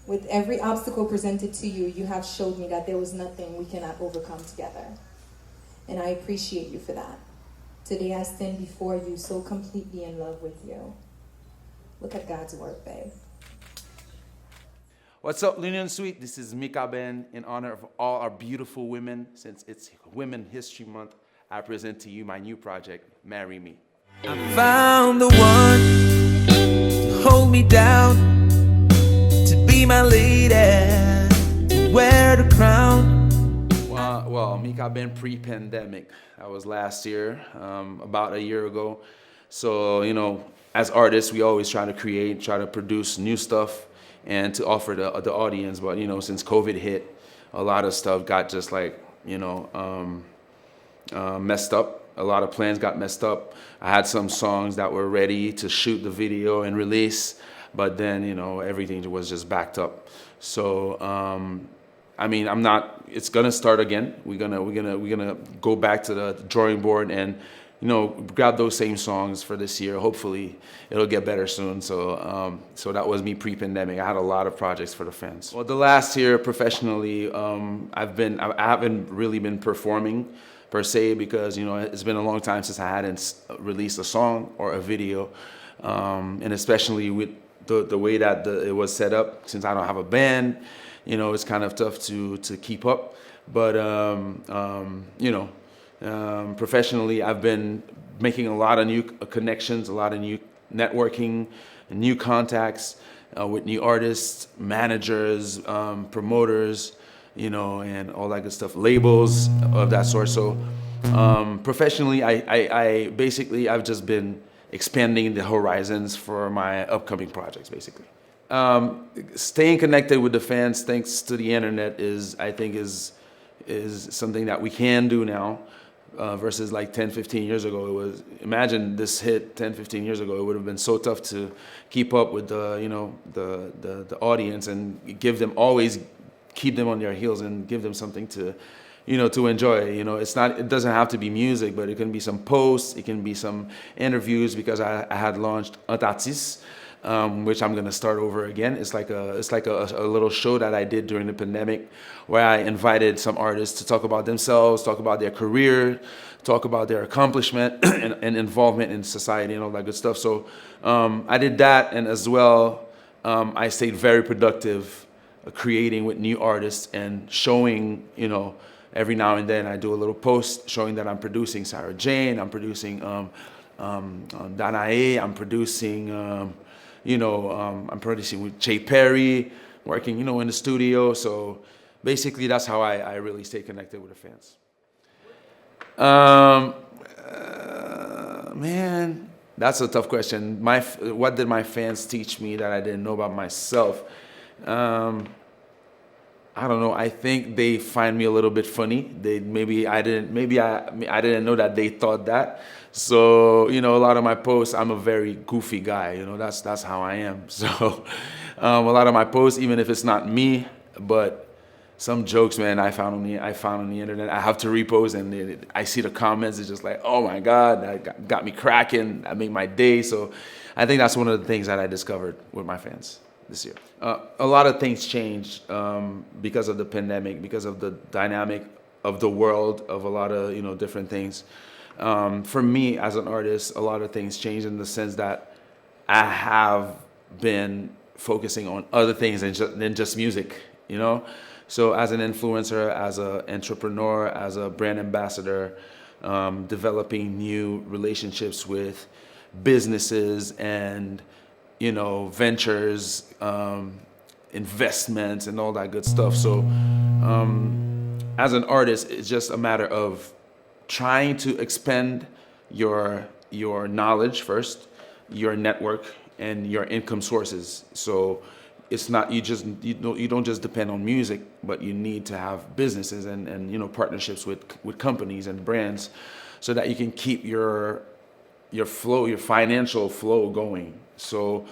With every obstacle presented to you, you have showed me that there was nothing we cannot overcome together. And I appreciate you for that. Today I stand before you so completely in love with you. Look at God's work, babe. What's up, Union Suite? This is Mikaben. In honor of all our beautiful women, since it's Women History Month, I present to you my new project, Marry Me. I found the one to hold me down, to be my lady, to wear the crown. Well, Mikaben pre-pandemic. That was last year, about a year ago. So, as artists, we always try to create, try to produce new stuff and to offer the audience. But, since COVID hit, a lot of stuff got just messed up. A lot of plans got messed up. I had some songs that were ready to shoot the video and release, but then, everything was just backed up. So, it's gonna start again. We're gonna go back to the drawing board and, grab those same songs for this year. Hopefully it'll get better soon. So that was me pre-pandemic. I had a lot of projects for the fans. Well, the last year professionally, I haven't really been performing per se, because it's been a long time since I hadn't released a song or a video, and especially with the way that it was set up, since I don't have a band, it's kind of tough to keep up. But professionally, I've been making a lot of new connections, a lot of new networking, and new contacts with new artists, managers, promoters, and all that good stuff, labels of that sort. So professionally, I've just been expanding the horizons for my upcoming projects, basically. Staying connected with the fans thanks to the internet is something that we can do now, versus like 10, 15 years ago. Imagine this hit 10, 15 years ago, it would have been so tough to keep up with the audience and keep them on their heels and give them something to enjoy. It doesn't have to be music, but it can be some posts, it can be some interviews, because I had launched Activism, which I'm gonna start over again. It's like a little show that I did during the pandemic, where I invited some artists to talk about themselves, talk about their career, talk about their accomplishment and involvement in society and all that good stuff. So I did that, and as well, I stayed very productive creating with new artists and showing, every now and then I do a little post showing that I'm producing Sarah Jane, I'm producing Danae, I'm producing I'm producing with Jay Perry, working, in the studio. So basically that's how I really stay connected with the fans. Man, that's a tough question. What did my fans teach me that I didn't know about myself? I don't know. I think they find me a little bit funny. I didn't know that they thought that. So, a lot of my posts, I'm a very goofy guy. That's how I am. So, a lot of my posts, even if it's not me, but some jokes, man, I found on the internet, I have to repost, and I see the comments. It's just like, oh my God, that got me cracking. That made my day. So, I think that's one of the things that I discovered with my fans this year. A lot of things changed because of the pandemic, because of the dynamic of the world, of a lot of different things. For me as an artist, a lot of things changed in the sense that I have been focusing on other things than just music. So as an influencer, as an entrepreneur, as a brand ambassador, developing new relationships with businesses and ventures, investments, and all that good stuff. So as an artist, it's just a matter of trying to expand your knowledge first, your network, and your income sources. So it's not you don't just depend on music, but you need to have businesses and partnerships with companies and brands, so that you can keep your financial flow going. So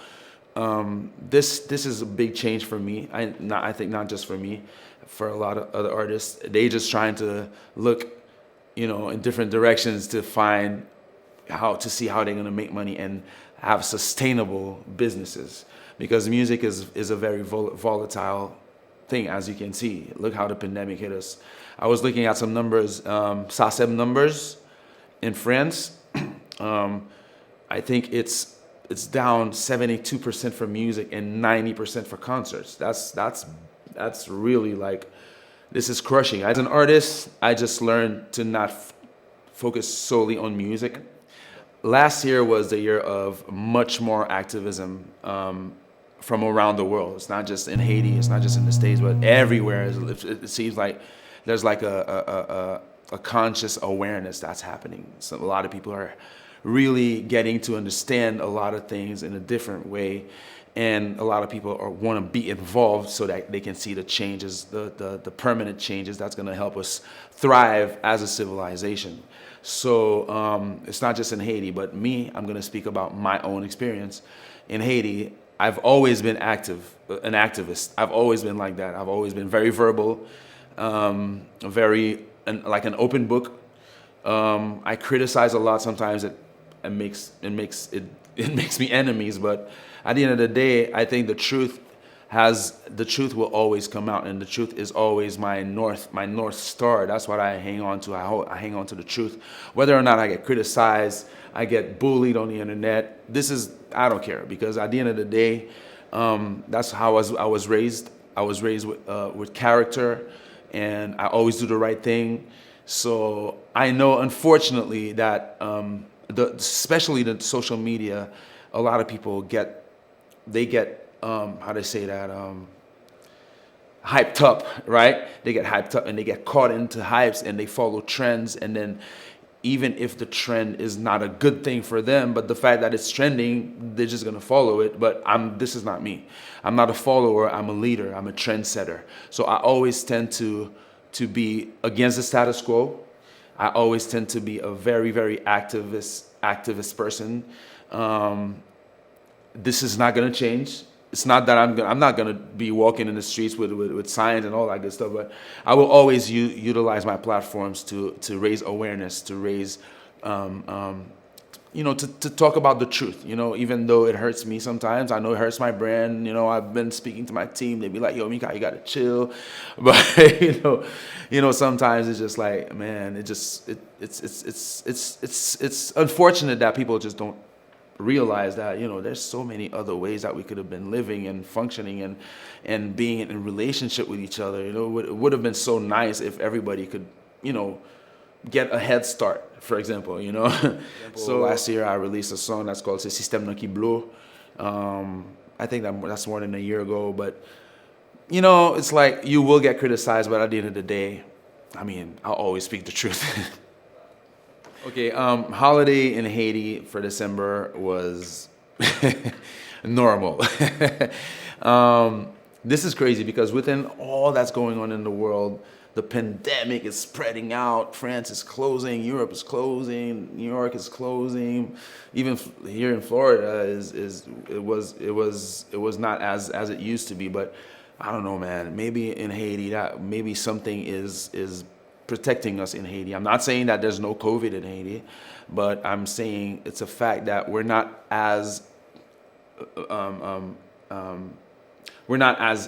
this is a big change for me. I think not just for me, for a lot of other artists. They just trying to look, in different directions to see how they're gonna make money and have sustainable businesses. because music is a very volatile thing, as you can see. Look how the pandemic hit us. I was looking at some numbers, SACEM numbers in France. I think it's down 72% for music and 90% for concerts. That's really like, this is crushing. As an artist, I just learned to not focus solely on music. Last year was the year of much more activism from around the world. It's not just in Haiti, it's not just in the States, but everywhere. It seems like there's like a conscious awareness that's happening. So a lot of people are really getting to understand a lot of things in a different way, and a lot of people want to be involved so that they can see the changes, the permanent changes that's going to help us thrive as a civilization. So it's not just in Haiti, but me, I'm going to speak about my own experience. In Haiti, I've always been an activist. I've always been like that. I've always been very verbal, like an open book. I criticize a lot sometimes. It makes me enemies, but at the end of the day, I think the truth will always come out, and the truth is always my north star. That's what I hang on to. I hang on to the truth, whether or not I get criticized, I get bullied on the internet. I don't care, because at the end of the day, that's how I was raised. I was raised with character, and I always do the right thing. So I know, unfortunately, that especially the social media, a lot of people get how to say that, hyped up, right? They get hyped up and they get caught into hypes and they follow trends, and then even if the trend is not a good thing for them, but the fact that it's trending, they're just gonna follow it. But this is not me. I'm not a follower, I'm a leader, I'm a trendsetter. So I always tend to be against the status quo. I always tend to be a very, very activist person. This is not gonna change. It's not that I'm not gonna be walking in the streets with signs and all that good stuff, but I will always utilize my platforms to raise awareness, to raise, to talk about the truth. Even though it hurts me sometimes, I know it hurts my brand. I've been speaking to my team. They be like, "Yo, Mika, you gotta chill," but sometimes it's just like, man, it's unfortunate that people just don't realize that there's so many other ways that we could have been living and functioning and being in relationship with each other. It would have been so nice if everybody could get a head start, for example. So last year I released a song that's called "C'est Système qui blow." I think that's more than a year ago, but it's like, you will get criticized, but at the end of the day, I'll always speak the truth. Okay, holiday in Haiti for December was normal. This is crazy because within all that's going on in the world, the pandemic is spreading out. France is closing, Europe is closing, New York is closing. Even here in Florida, it was not as it used to be. But I don't know, man. Maybe in Haiti, maybe something is protecting us in Haiti. I'm not saying that there's no COVID in Haiti, but I'm saying it's a fact that we're not as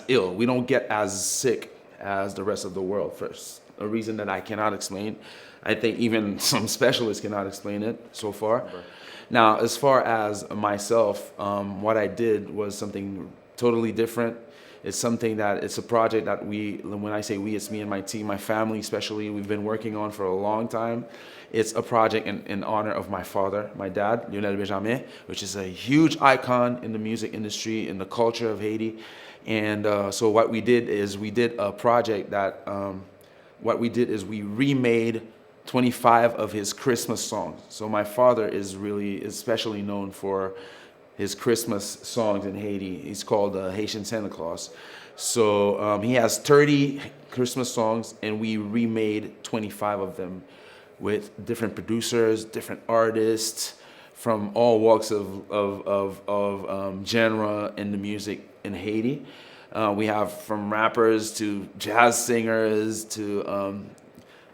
ill. We don't get as sick as the rest of the world, for a reason that I cannot explain. I think even some specialists cannot explain it so far. Now, as far as myself, what I did was something totally different. It's a project that when I say we, it's me and my team, my family especially, we've been working on for a long time. It's a project in honor of my father, my dad, Lionel Benjamin, which is a huge icon in the music industry, in the culture of Haiti. And so what we did is we did a project that, we remade 25 of his Christmas songs. So my father is really especially known for his Christmas songs in Haiti. He's called Haitian Santa Claus. So he has 30 Christmas songs, and we remade 25 of them with different producers, different artists from all walks of genre in the music in Haiti. We have from rappers to jazz singers to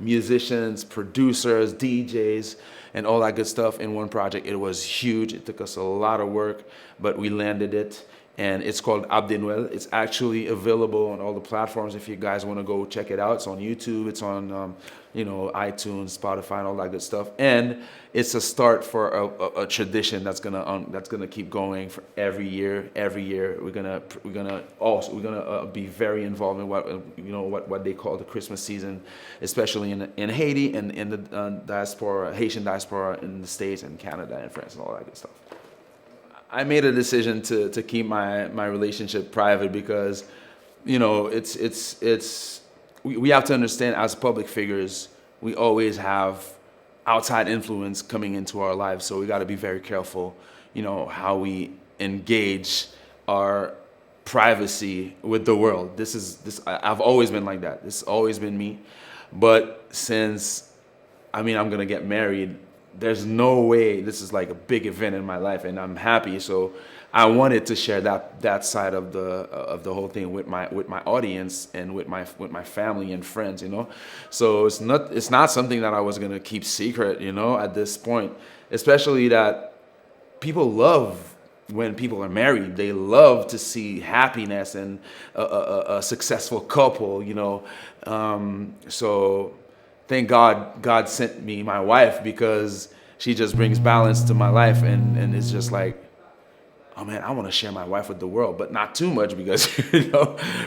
musicians, producers, DJs, and all that good stuff in one project. It was huge. It took us a lot of work, but we landed it. and it's called Abdenuel. It's actually available on all the platforms if you guys want to go check it out. It's on YouTube, it's on iTunes, Spotify, and all that good stuff. And it's a start for a tradition that's gonna keep going for every year. Every year we're gonna be very involved in what they call the Christmas season, especially in Haiti and in the Haitian diaspora in the States and Canada and France and all that good stuff. I made a decision to keep my relationship private because, we have to understand, as public figures, we always have outside influence coming into our lives. So we got to be very careful, how we engage our privacy with the world. I've always been like that. This has always been me. But since, I'm going to get married, there's no way. This is like a big event in my life, and I'm happy. So I wanted to share that side of the whole thing with my audience and with my family and friends. So it's not something that I was gonna keep secret. At this point, especially that people love when people are married. They love to see happiness and a successful couple. So. Thank God sent me my wife, because she just brings balance to my life, and it's just like, oh man, I want to share my wife with the world, but not too much, because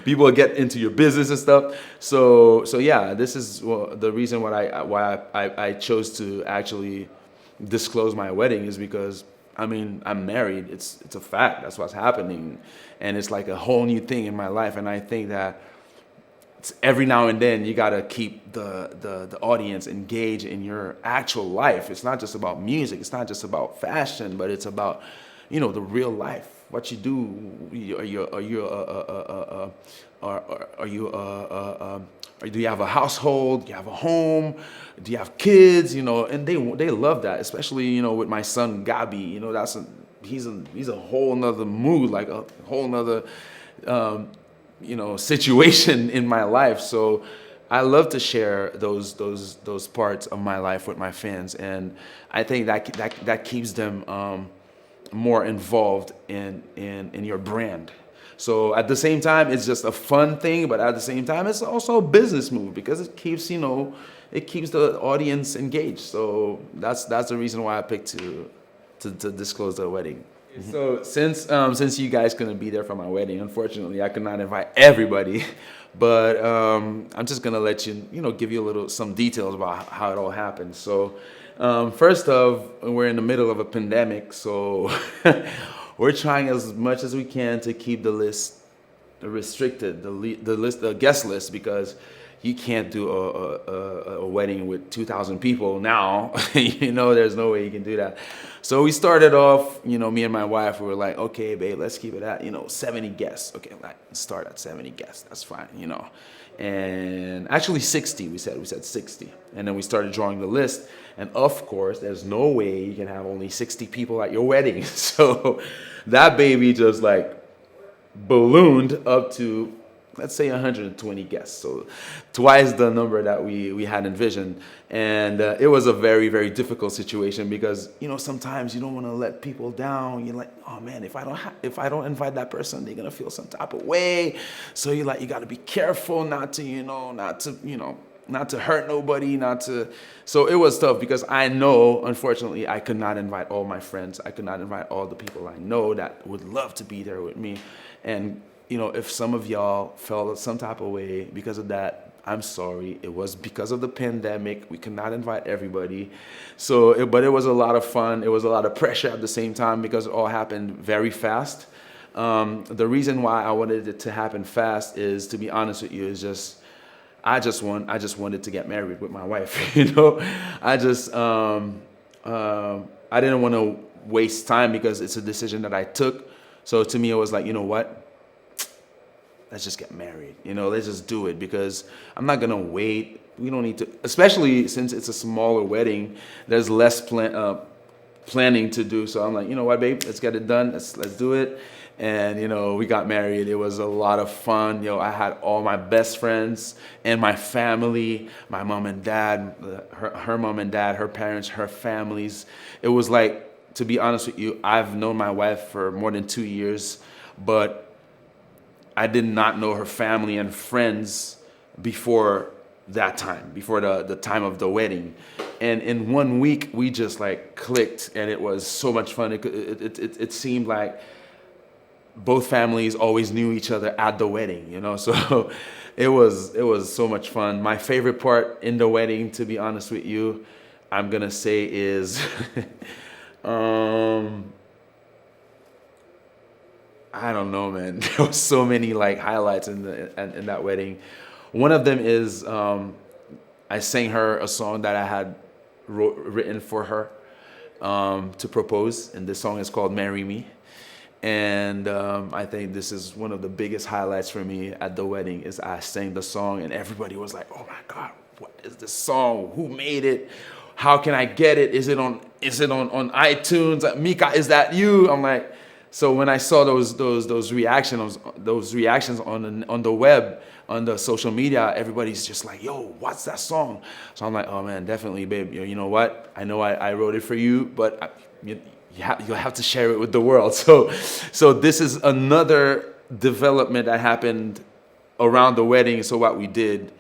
people get into your business and stuff. So yeah, this is the reason why I chose to actually disclose my wedding, is because I'm married. It's a fact. That's what's happening, and it's like a whole new thing in my life, and I think that. Every now and then you gotta keep the audience engaged in your actual life. It's not just about music. It's not just about fashion, but it's about the real life. What you do. Do you have a household? Do you have a home? Do you have kids? And they love that, especially with my son Gabi. He's a whole nother mood, like a whole nother. Situation in my life. So I love to share those parts of my life with my fans, and I think that keeps them more involved in your brand. So at the same time, it's just a fun thing, but at the same time, it's also a business move, because it keeps the audience engaged. So that's the reason why I picked to disclose the wedding. So since you guys couldn't be there for my wedding, unfortunately, I could not invite everybody, but I'm just gonna let give you some details about how it all happened. So first off, we're in the middle of a pandemic, so we're trying as much as we can to keep the list restricted, the guest list, because you can't do a wedding with 2,000 people now. There's no way you can do that. So we started off, me and my wife, we were like, okay, babe, let's keep it at, 70 guests. Okay, let's start at 70 guests. That's fine, And actually 60, we said 60. And then we started drawing the list. And of course, there's no way you can have only 60 people at your wedding. So that baby just ballooned up to, let's say, 120 guests, so twice the number that we had envisioned. And it was a very, very difficult situation, because sometimes you don't want to let people down. You're like, oh man, if I don't invite that person, they're gonna feel some type of way. So you got to be careful not to hurt nobody, so it was tough, because I know, unfortunately, I could not invite all my friends. I could not invite all the people I know that would love to be there with me. And if some of y'all felt some type of way because of that, I'm sorry. It was because of the pandemic. We could not invite everybody. But it was a lot of fun. It was a lot of pressure at the same time, because it all happened very fast. The reason why I wanted it to happen fast is, to be honest with you, is just I just wanted to get married with my wife. I didn't want to waste time, because it's a decision that I took. So to me, it was like, you know what? Let's just get married. Let's just do it, because I'm not gonna wait. We don't need to, especially since it's a smaller wedding. There's less planning to do. So I'm like, you know what, babe? Let's get it done. Let's do it. And we got married. It was a lot of fun. I had all my best friends and my family, my mom and dad, her mom and dad, her parents, her families. It was like, to be honest with you, I've known my wife for more than 2 years. but I did not know her family and friends before that time, before the time of the wedding. And in 1 week, we just like clicked, and it was so much fun. It seemed like both families always knew each other at the wedding, you know. So it was so much fun. My favorite part in the wedding, to be honest with you, I'm gonna say is I don't know, man. There was so many like highlights in that wedding. One of them is I sang her a song that I had written for her to propose, and this song is called "Marry Me." And I think this is one of the biggest highlights for me at the wedding is I sang the song, and everybody was like, "Oh my God, what is this song? Who made it? How can I get it? Is it on iTunes? Mika, is that you?" I'm like, so when I saw those reactions on the web, on the social media, everybody's just like, "Yo, what's that song?" So I'm like, "Oh man, definitely, babe. You know what? I know I wrote it for you, but you'll have to share it with the world." So this is another development that happened around the wedding. So what we did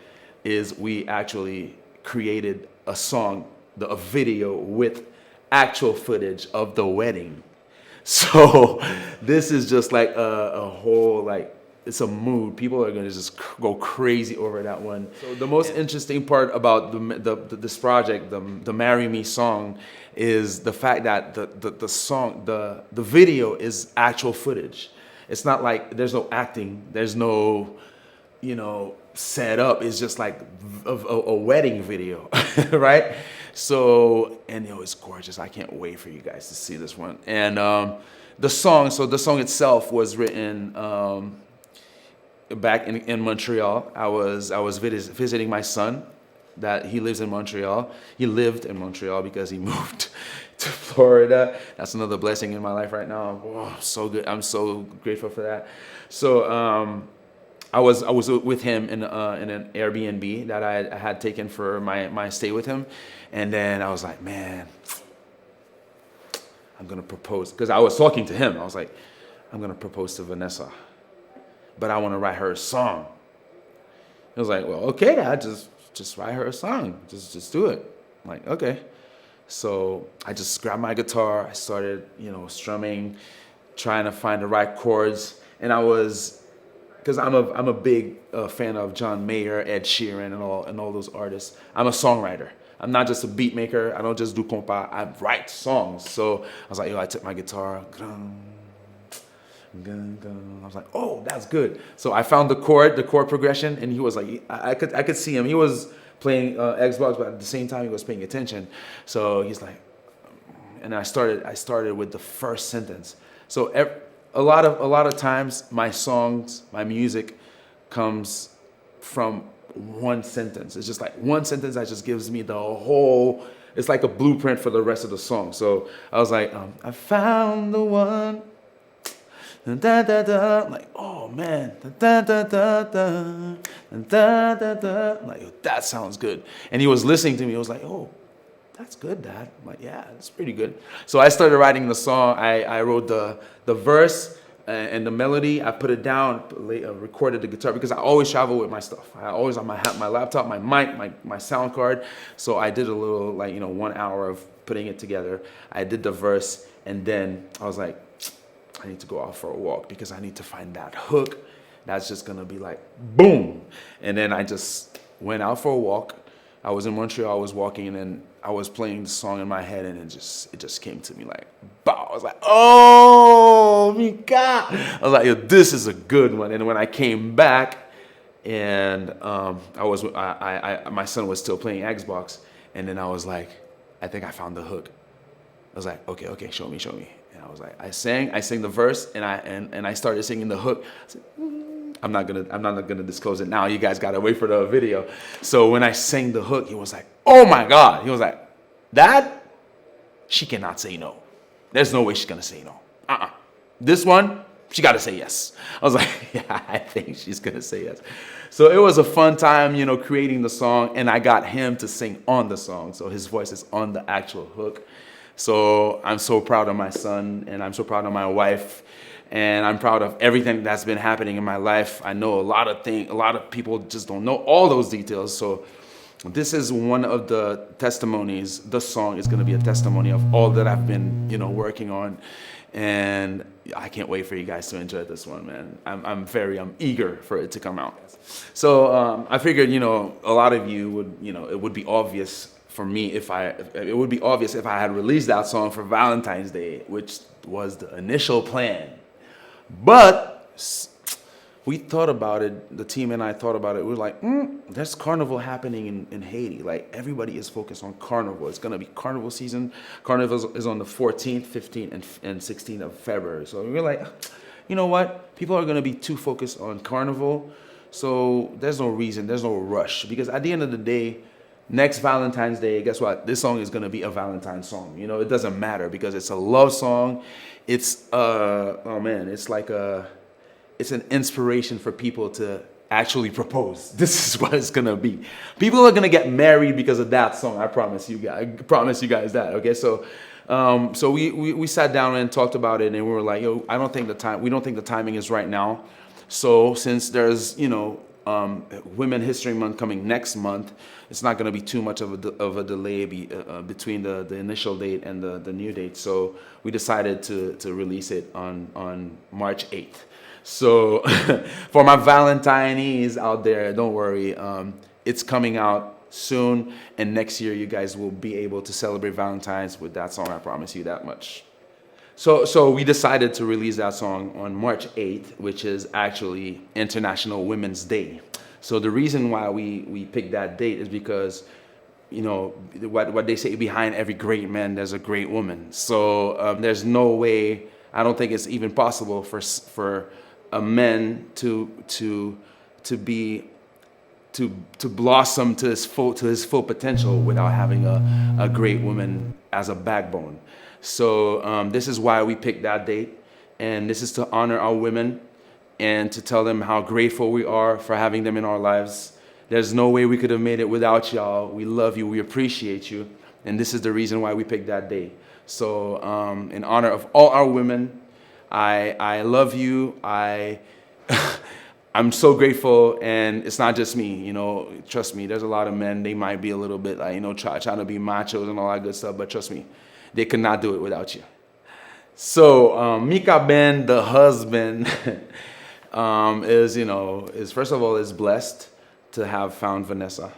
is we actually created a song, a video with actual footage of the wedding. So this is just like a whole, like, it's a mood. People are gonna just go crazy over that one. So the most interesting part about this project, the "Marry Me" song, is the fact that the song, the video is actual footage. It's not like there's no acting, there's no, set up. It's just like a wedding video, right? So, and it's gorgeous. I can't wait for you guys to see this one. And the song itself was written back in Montreal. I was visiting my son, that he lives in Montreal. He lived in Montreal because he moved to Florida. That's another blessing in my life right now. Oh, so good. I'm so grateful for that. So I was with him in an Airbnb that I had taken for my stay with him, and then I was like, man, I'm gonna propose, because I was talking to him. I was like, I'm gonna propose to Vanessa, but I want to write her a song. He was like, well, okay, Dad, just write her a song. Just do it. I'm like, okay. So I just grabbed my guitar. I started, strumming, trying to find the right chords, and because I'm a big fan of John Mayer, Ed Sheeran, and all those artists. I'm a songwriter. I'm not just a beat maker. I don't just do compa. I write songs. So I was like, I took my guitar. I was like, oh, that's good. So I found the chord progression, and he was like, I could see him. He was playing Xbox, but at the same time he was paying attention. So he's like, and I started with the first sentence. So a lot of times my songs, my music comes from one sentence. It's just like one sentence that just gives me the whole, it's like a blueprint for the rest of the song. So I was like, I found the one. Da, da, da. I'm like, oh man, da, da, da, da, da, da, da. I'm like, that sounds good. And he was listening to me. He was like, oh, that's good, Dad. I'm like, yeah, that's pretty good. So I started writing the song. I wrote the verse and the melody. I put it down, recorded the guitar, because I always travel with my stuff. I always have my laptop, my mic, my sound card. So I did a little 1 hour of putting it together. I did the verse, and then I was like, I need to go out for a walk, because I need to find that hook that's just gonna be like boom. And then I just went out for a walk. I was in Montreal, I was walking, and then I was playing the song in my head, and it just came to me like, bow. I was like, oh, Mika. I was like, yo, this is a good one. And when I came back, and my son was still playing Xbox, and then I was like, I think I found the hook. I was like, okay, show me. And I was like, I sang the verse, and I started singing the hook. I said, I'm not gonna disclose it now. You guys gotta wait for the video. So when I sang the hook, he was like, oh my God. He was like, Dad, she cannot say no. There's no way she's gonna say no. This one, she gotta say yes. I was like, yeah, I think she's gonna say yes. So it was a fun time, creating the song, and I got him to sing on the song. So his voice is on the actual hook. So I'm so proud of my son, and I'm so proud of my wife. and I'm proud of everything that's been happening in my life. I know a lot of people just don't know all those details. So this is one of the testimonies. The song is going to be a testimony of all that I've been, working on, and I can't wait for you guys to enjoy this one, man. I'm eager for it to come out. So I figured, a lot of you would, it would be obvious for me if I had released that song for Valentine's Day, which was the initial plan. But we thought about it, the team and I thought about it. We were like, there's carnival happening in Haiti. Like, everybody is focused on carnival. It's going to be carnival season. Carnival is on the 14th, 15th, and 16th of February. So we were like, you know what? People are going to be too focused on carnival. So there's no reason, there's no rush. Because at the end of the day, next Valentine's Day, guess what? This song is going to be a Valentine song. It doesn't matter because it's a love song. It's, it's an inspiration for people to actually propose. This is what it's gonna be. People are gonna get married because of that song. I promise you guys that. Okay, so we sat down and talked about it, and we were like, we don't think the timing is right now. So since there's Women History Month coming next month, it's not gonna be too much of a delay between the initial date and the new date. So we decided to release it on March 8th. So for my Valentinees out there, don't worry. It's coming out soon. And next year, you guys will be able to celebrate Valentine's with that song. I promise you that much. So we decided to release that song on March 8th, which is actually International Women's Day. So the reason why we picked that date is because, what they say, behind every great man, there's a great woman. So there's no way, I don't think it's even possible for a man to blossom to his full potential without having a great woman as a backbone. So this is why we picked that date, and this is to honor our women and to tell them how grateful we are for having them in our lives. There's no way we could have made it without y'all. We love you, we appreciate you, and this is the reason why we picked that day. So in honor of all our women, I love you. I'm so grateful, and it's not just me. Trust me. There's a lot of men. They might be a little bit like trying to be machos and all that good stuff, but trust me, they could not do it without you. So Mikaben, the husband, is first of all is blessed to have found Vanessa,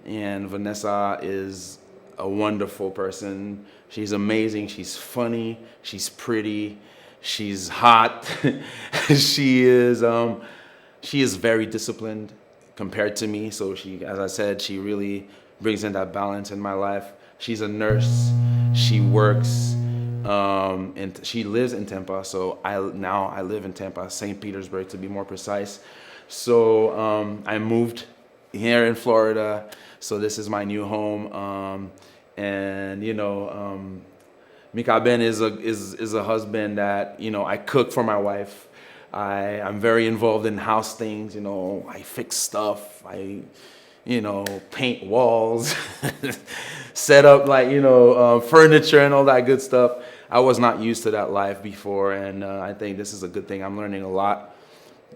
and Vanessa is a wonderful person. She's amazing. She's funny. She's pretty. She's hot. She is very disciplined compared to me. So as I said, she really brings in that balance in my life. She's a nurse. She works, and she lives in Tampa. So I live in Tampa, St. Petersburg to be more precise. So I moved here in Florida. So this is my new home, and Mikaben is a husband that, I cook for my wife. I'm very involved in house things, I fix stuff. I, paint walls, set up furniture and all that good stuff. I was not used to that life before, and I think this is a good thing. I'm learning a lot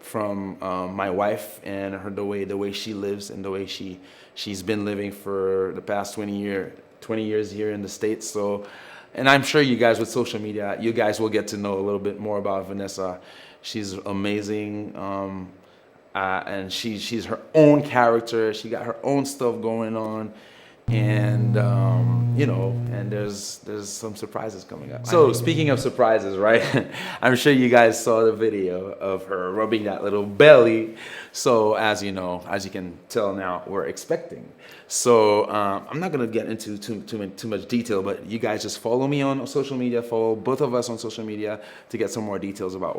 from my wife and the way she lives and the way she's been living for the past 20 years here in the States. So. And I'm sure you guys with social media, you guys will get to know a little bit more about Vanessa. She's amazing, and she's her own character. She got her own stuff going on, and and there's some surprises coming up. So speaking of surprises, right? I'm sure you guys saw the video of her rubbing that little belly. So as you can tell now, we're expecting. So I'm not gonna get into too much detail, but you guys just follow me on social media. Follow both of us on social media to get some more details about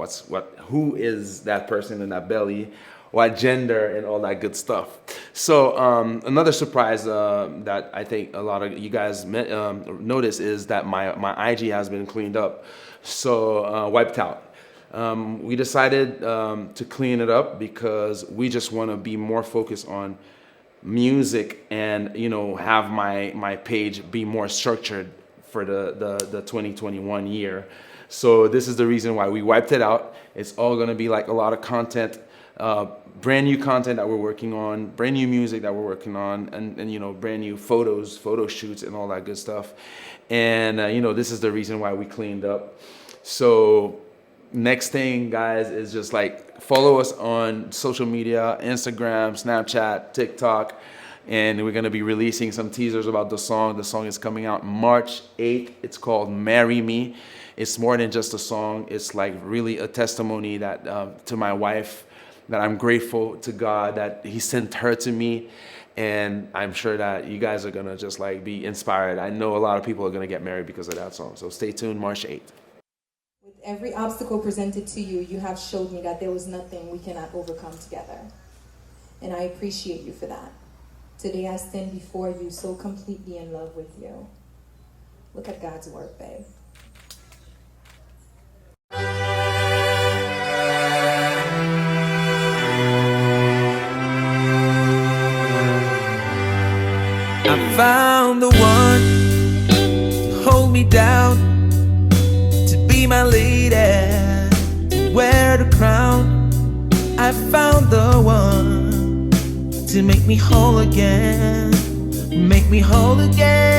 who is that person in that belly, what gender, and all that good stuff. So another surprise that I think a lot of you guys notice is that my IG has been cleaned up, so wiped out. We decided to clean it up because we just want to be more focused on music and have my page be more structured for the 2021 year. So this is the reason why we wiped it out. It's all gonna be like a lot of content, brand new content that we're working on, brand new music that we're working on, and you know, brand new photos, photo shoots, and all that good stuff. And you know, this is the reason why we cleaned up. So next thing, guys, is just like follow us on social media: Instagram, Snapchat, TikTok. And we're gonna be releasing some teasers about the song. The song is coming out March 8th. It's called Marry Me. It's more than just a song. It's like really a testimony that to my wife, that I'm grateful to God that He sent her to me. And I'm sure that you guys are gonna just like be inspired. I know a lot of people are gonna get married because of that song. So stay tuned, March 8th. With every obstacle presented to you, you have showed me that there was nothing we cannot overcome together. And I appreciate you for that. Today I stand before you so completely in love with you. Look at God's work, babe. I found the one to hold me down, to be my lady, to wear the crown. I found the one to make me whole again, make me whole again.